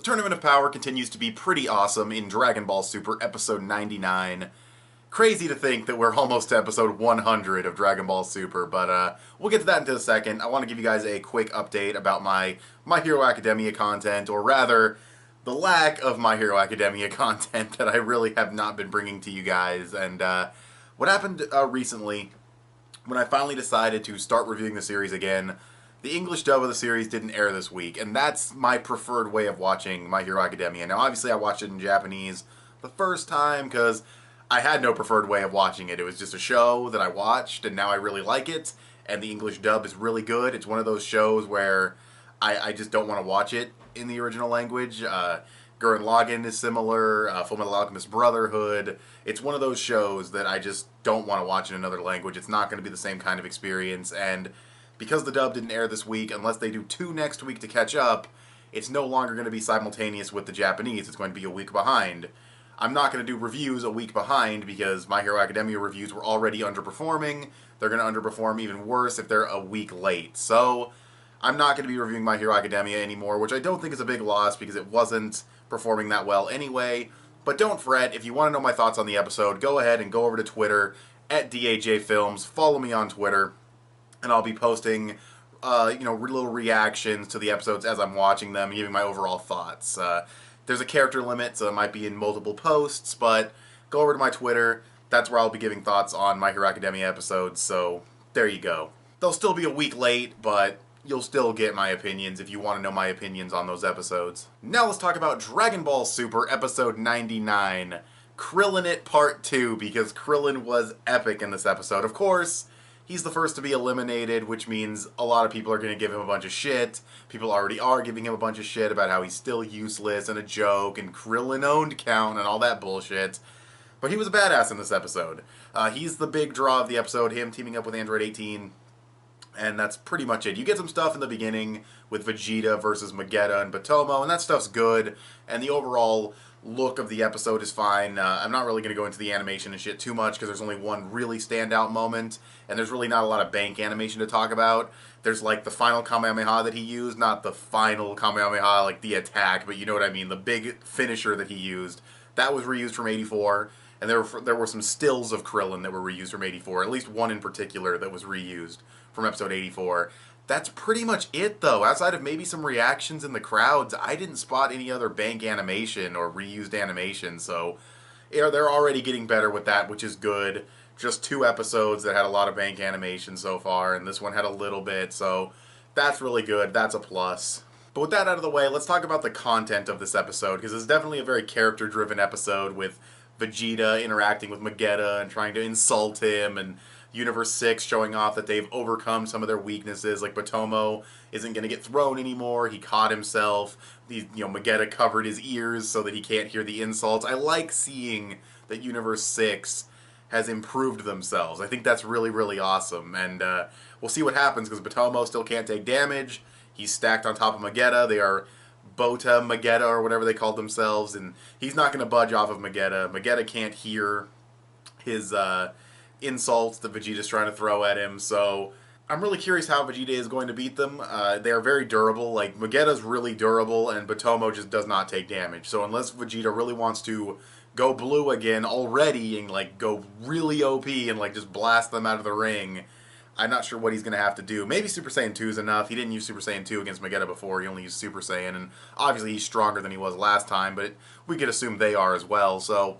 Tournament of Power continues to be pretty awesome in Dragon Ball Super Episode 99. Crazy to think that we're almost to episode 100 of Dragon Ball Super, but we'll get to that in a second. I want to give you guys a quick update about My Hero Academia content, or rather, the lack of My Hero Academia content that I really have not been bringing to you guys. And what happened recently, when I finally decided to start reviewing the series again, the English dub of the series didn't air this week, and that's my preferred way of watching My Hero Academia. Now, obviously, I watched it in Japanese the first time because I had no preferred way of watching it. It was just a show that I watched, and now I really like it, and the English dub is really good. It's one of those shows where I just don't want to watch it in the original language. Gurren Lagann is similar, Fullmetal Alchemist Brotherhood. It's one of those shows that I just don't want to watch in another language. It's not going to be the same kind of experience, and because the dub didn't air this week, unless they do 2 next week to catch up, it's no longer going to be simultaneous with the Japanese. It's going to be a week behind. I'm not going to do reviews a week behind because My Hero Academia reviews were already underperforming. They're going to underperform even worse if they're a week late. So I'm not going to be reviewing My Hero Academia anymore, which I don't think is a big loss because it wasn't performing that well anyway. But don't fret. If you want to know my thoughts on the episode, go ahead and go over to Twitter at DAJFilms. Follow me on Twitter. And I'll be posting, little reactions to the episodes as I'm watching them, giving my overall thoughts. There's a character limit, so it might be in multiple posts, but go over to my Twitter. That's where I'll be giving thoughts on My Hero Academia episodes, so there you go. They'll still be a week late, but you'll still get my opinions if you want to know my opinions on those episodes. Now let's talk about Dragon Ball Super Episode 99, Krillin It Part 2, because Krillin was epic in this episode. Of course, he's the first to be eliminated, which means a lot of people are going to give him a bunch of shit. People already are giving him a bunch of shit about how he's still useless and a joke and Krillin owned count and all that bullshit. But he was a badass in this episode. He's the big draw of the episode, him teaming up with Android 18. And that's pretty much it. You get some stuff in the beginning with Vegeta versus Vegeta and Batomo, and that stuff's good. And the overall look of the episode is fine. I'm not really going to go into the animation and shit too much because there's only one really standout moment, and there's really not a lot of bank animation to talk about. There's like the final Kamehameha that he used, not the final Kamehameha like the attack, but you know what I mean, the big finisher that he used. That was reused from 84, and there were some stills of Krillin that were reused from 84, at least one in particular that was reused from episode 84. That's pretty much it, though. Outside of maybe some reactions in the crowds, I didn't spot any other bank animation or reused animation, so they're already getting better with that, which is good. Just 2 episodes that had a lot of bank animation so far, and this one had a little bit, so that's really good. That's a plus. But with that out of the way, let's talk about the content of this episode, because it's definitely a very character-driven episode with Vegeta interacting with Vegeta and trying to insult him, and Universe 6 showing off that they've overcome some of their weaknesses, like Batomo isn't going to get thrown anymore, he caught himself, Vegeta covered his ears so that he can't hear the insults. I like seeing that Universe 6 has improved themselves. I think that's really, really awesome, and we'll see what happens, because Batomo still can't take damage, he's stacked on top of Vegeta, they are Bota Vegeta, or whatever they called themselves, and he's not going to budge off of Vegeta. Vegeta can't hear his insults that Vegeta's trying to throw at him, so I'm really curious how Vegeta is going to beat them. They are very durable. Like, Vegeta's really durable, and Batomo just does not take damage. So unless Vegeta really wants to go blue again already and, like, go really OP and, like, just blast them out of the ring, I'm not sure what he's going to have to do. Maybe Super Saiyan 2 is enough. He didn't use Super Saiyan 2 against Vegeta before. He only used Super Saiyan, and obviously he's stronger than he was last time, but we could assume they are as well, so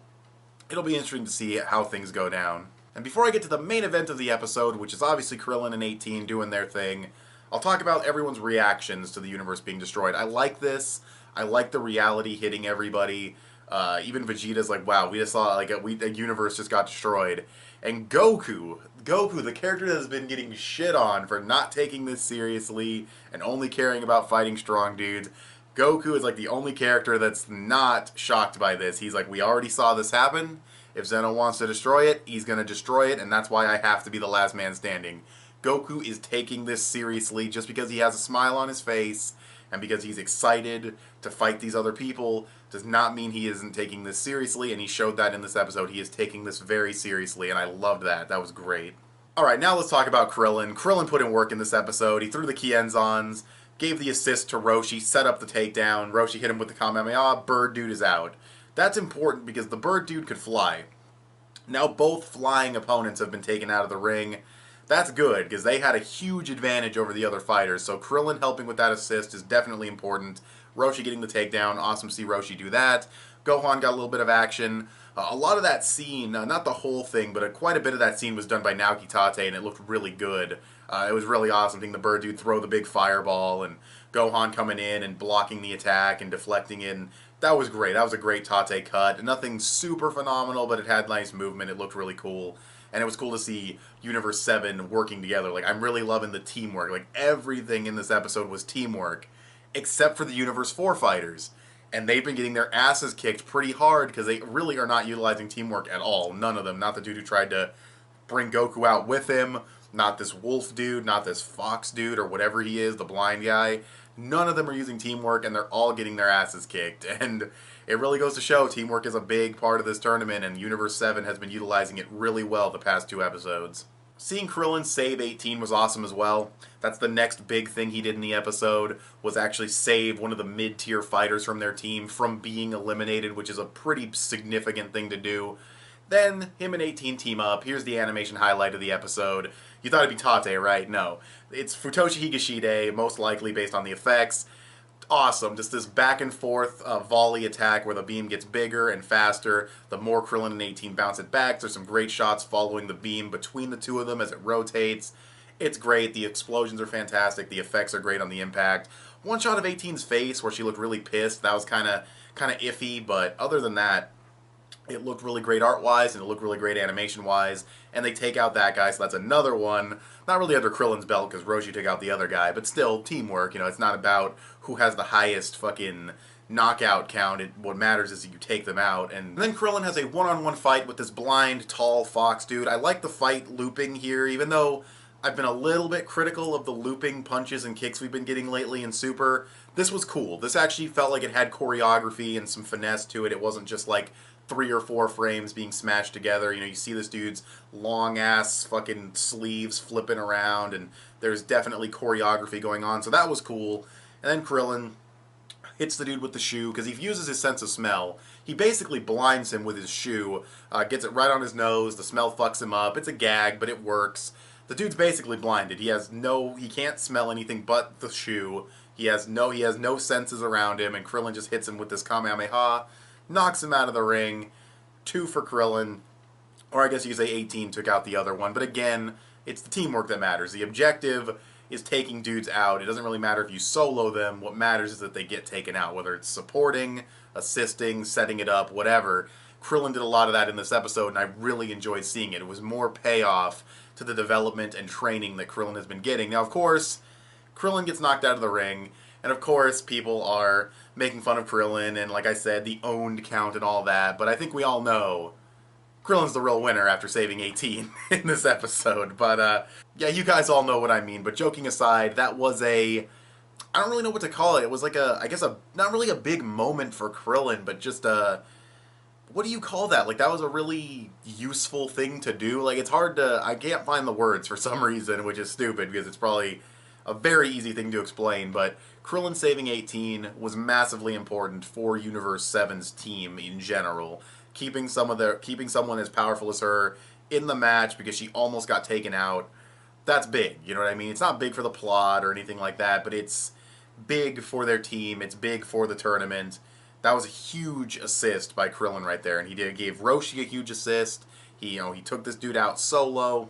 it'll be interesting to see how things go down. And before I get to the main event of the episode, which is obviously Krillin and 18 doing their thing, I'll talk about everyone's reactions to the universe being destroyed. I like this. I like the reality hitting everybody. Even Vegeta's like, wow, we just saw like a universe just got destroyed. And Goku, the character that has been getting shit on for not taking this seriously and only caring about fighting strong dudes, Goku is like the only character that's not shocked by this. He's like, we already saw this happen. If Zeno wants to destroy it, he's going to destroy it, and that's why I have to be the last man standing. Goku is taking this seriously just because he has a smile on his face and because he's excited to fight these other people does not mean he isn't taking this seriously, and he showed that in this episode. He is taking this very seriously, and I loved that. That was great. Alright, now let's talk about Krillin. Krillin put in work in this episode. He threw the Kienzons. gave the assist to Roshi, set up the takedown. Roshi hit him with the Kamehameha. Bird Dude is out. That's important because the Bird Dude could fly. Now both flying opponents have been taken out of the ring. That's good, because they had a huge advantage over the other fighters. So Krillin helping with that assist is definitely important. Roshi getting the takedown. Awesome to see Roshi do that. Gohan got a little bit of action. A lot of that scene, not the whole thing, but quite a bit of that scene was done by Naoki Tate, and it looked really good. It was really awesome seeing the Bird Dude throw the big fireball, and Gohan coming in and blocking the attack and deflecting it. And that was great. That was a great Tate cut. Nothing super phenomenal, but it had nice movement. It looked really cool. And it was cool to see Universe 7 working together. Like, I'm really loving the teamwork. Like, everything in this episode was teamwork, except for the Universe 4 fighters. And they've been getting their asses kicked pretty hard because they really are not utilizing teamwork at all. None of them. Not the dude who tried to bring Goku out with him. Not this wolf dude. Not this fox dude or whatever he is, the blind guy. None of them are using teamwork, and they're all getting their asses kicked. And it really goes to show teamwork is a big part of this tournament, and Universe 7 has been utilizing it really well the past 2 episodes. Seeing Krillin save 18 was awesome as well. That's the next big thing he did in the episode, was actually save one of the mid-tier fighters from their team from being eliminated, which is a pretty significant thing to do. Then, him and 18 team up. Here's the animation highlight of the episode. You thought it'd be Tate, right? No. It's Futoshi Higashide, most likely based on the effects. Awesome. Just this back and forth volley attack where the beam gets bigger and faster. The more Krillin and 18 bounce it back. There's some great shots following the beam between the two of them as it rotates. It's great. The explosions are fantastic. The effects are great on the impact. One shot of 18's face where she looked really pissed. That was kind of iffy, but other than that, it looked really great art-wise, and it looked really great animation-wise, and they take out that guy, so that's another one. Not really under Krillin's belt, because Roshi took out the other guy, but still, teamwork. You know, it's not about who has the highest fucking knockout count. What matters is that you take them out. And then Krillin has a one-on-one fight with this blind, tall fox dude. I like the fight looping here, even though I've been a little bit critical of the looping punches and kicks we've been getting lately in Super. This was cool. This actually felt like it had choreography and some finesse to it. It wasn't just like 3 or 4 frames being smashed together. You know, you see this dude's long-ass fucking sleeves flipping around, and there's definitely choreography going on, so that was cool. And then Krillin hits the dude with the shoe, because he uses his sense of smell. He basically blinds him with his shoe, gets it right on his nose, the smell fucks him up. It's a gag, but it works. The dude's basically blinded. He can't smell anything but the shoe. He has no senses around him, and Krillin just hits him with this Kamehameha, knocks him out of the ring. 2 for Krillin. Or I guess you could say 18 took out the other one. But again, it's the teamwork that matters. The objective is taking dudes out. It doesn't really matter if you solo them. What matters is that they get taken out. Whether it's supporting, assisting, setting it up, whatever. Krillin did a lot of that in this episode, and I really enjoyed seeing it. It was more payoff to the development and training that Krillin has been getting. Now, of course, Krillin gets knocked out of the ring. And of course, people are making fun of Krillin and, like I said, the owned count and all that. But I think we all know Krillin's the real winner after saving 18 in this episode. But, yeah, you guys all know what I mean. But joking aside, that was I don't really know what to call it. It was like not really a big moment for Krillin, but just what do you call that? Like, that was a really useful thing to do. Like, it's hard I can't find the words for some reason, which is stupid because it's probably a very easy thing to explain, but Krillin saving 18 was massively important for Universe 7's team in general. Keeping someone as powerful as her in the match because she almost got taken out, that's big, you know what I mean? It's not big for the plot or anything like that, but it's big for their team, it's big for the tournament. That was a huge assist by Krillin right there, and he gave Roshi a huge assist. He took this dude out solo,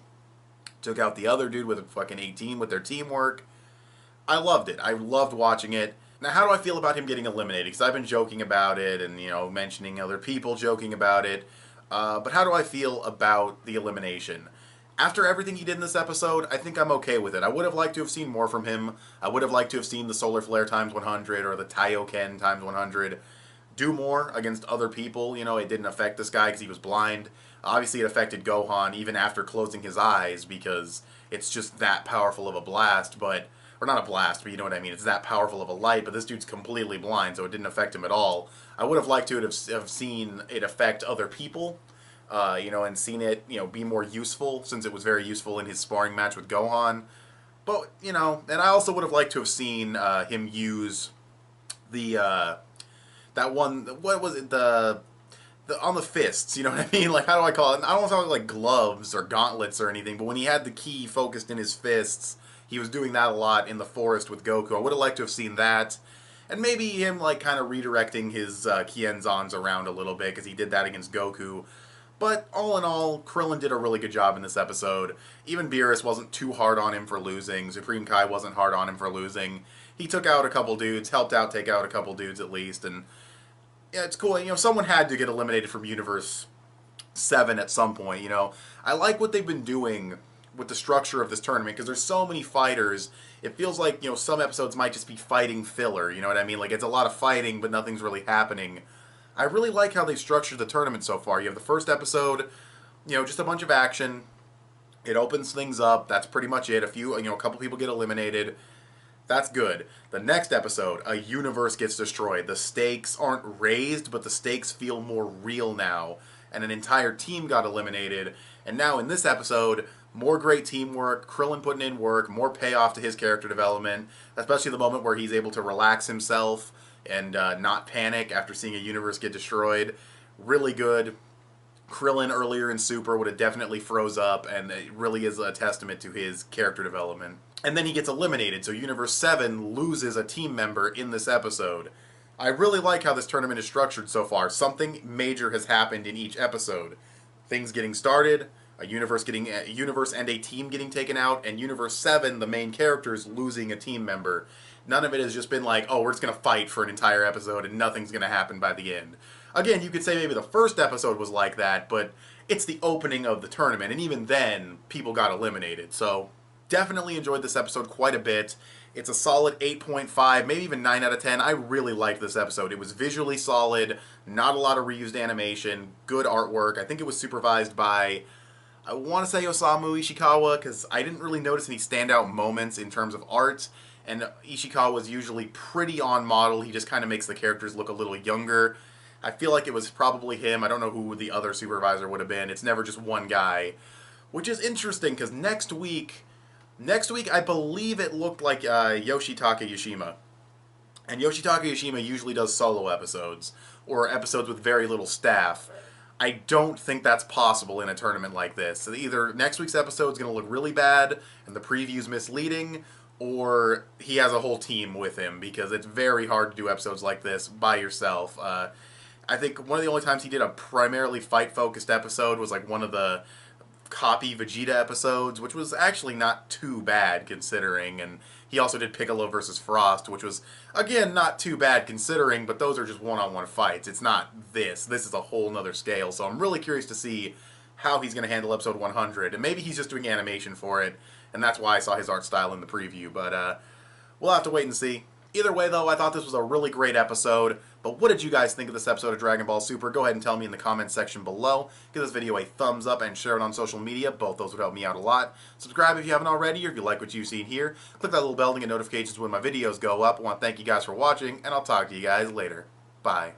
took out the other dude with a fucking 18 with their teamwork. I loved it. I loved watching it. Now, how do I feel about him getting eliminated? Because I've been joking about it and, mentioning other people joking about it. But how do I feel about the elimination? After everything he did in this episode, I think I'm okay with it. I would have liked to have seen more from him. I would have liked to have seen the Solar Flare times 100 or the Taioken times 100 do more against other people. It didn't affect this guy because he was blind. Obviously, it affected Gohan even after closing his eyes because it's just that powerful of a blast, or not a blast, but you know what I mean. It's that powerful of a light, but this dude's completely blind, so it didn't affect him at all. I would have liked to have seen it affect other people, and seen it, be more useful, since it was very useful in his sparring match with Gohan. But, you know, and I also would have liked to have seen him use the, that one, what was it, on the fists, you know what I mean? Like, how do I call it? I don't know if I like gloves or gauntlets or anything, but when he had the key focused in his fists, he was doing that a lot in the forest with Goku. I would have liked to have seen that. And maybe him, like, kind of redirecting his Kienzans around a little bit, because he did that against Goku. But all in all, Krillin did a really good job in this episode. Even Beerus wasn't too hard on him for losing. Supreme Kai wasn't hard on him for losing. He took out a couple dudes, helped out take out a couple dudes at least, and yeah, it's cool. You know, someone had to get eliminated from Universe 7 at some point, you know. I like what they've been doing with the structure of this tournament, because there's so many fighters. It feels like, you know, some episodes might just be fighting filler, you know what I mean? Like, it's a lot of fighting, but nothing's really happening. I really like how they've structured the tournament so far. You have the first episode, you know, just a bunch of action. It opens things up. That's pretty much it. A couple people get eliminated. That's good. The next episode, a universe gets destroyed. The stakes aren't raised, but the stakes feel more real now. And an entire team got eliminated. And now in this episode, more great teamwork, Krillin putting in work, more payoff to his character development, especially the moment where he's able to relax himself and not panic after seeing a universe get destroyed. Really good. Krillin earlier in Super would have definitely froze up, and it really is a testament to his character development. And then he gets eliminated, so Universe 7 loses a team member in this episode. I really like how this tournament is structured so far. Something major has happened in each episode. Things getting started, a universe and a team getting taken out, and Universe 7, the main characters, losing a team member. None of it has just been like, oh, we're just going to fight for an entire episode and nothing's going to happen by the end. Again, you could say maybe the first episode was like that, but it's the opening of the tournament, and even then, people got eliminated. So, definitely enjoyed this episode quite a bit. It's a solid 8.5, maybe even 9 out of 10. I really liked this episode. It was visually solid, not a lot of reused animation, good artwork. I think it was supervised by, I want to say Osamu Ishikawa, because I didn't really notice any standout moments in terms of art. And Ishikawa was usually pretty on model. He just kind of makes the characters look a little younger. I feel like it was probably him. I don't know who the other supervisor would have been. It's never just one guy. Which is interesting, because next week I believe it looked like Yoshitaka Yoshima. And Yoshitaka Yoshima usually does solo episodes, or episodes with very little staff. I don't think that's possible in a tournament like this. So either next week's episode is going to look really bad, and the preview's misleading, or he has a whole team with him, because it's very hard to do episodes like this by yourself. I think one of the only times he did a primarily fight-focused episode was like one of the copy Vegeta episodes, which was actually not too bad considering, and he also did Piccolo versus Frost, which was, again, not too bad considering, but those are just one-on-one fights. It's not this. This is a whole nother scale, so I'm really curious to see how he's going to handle episode 100, and maybe he's just doing animation for it, and that's why I saw his art style in the preview, but we'll have to wait and see. Either way, though, I thought this was a really great episode, but what did you guys think of this episode of Dragon Ball Super? Go ahead and tell me in the comments section below. Give this video a thumbs up and share it on social media. Both those would help me out a lot. Subscribe if you haven't already, or if you like what you've seen here. Click that little bell to get notifications when my videos go up. I want to thank you guys for watching, and I'll talk to you guys later. Bye.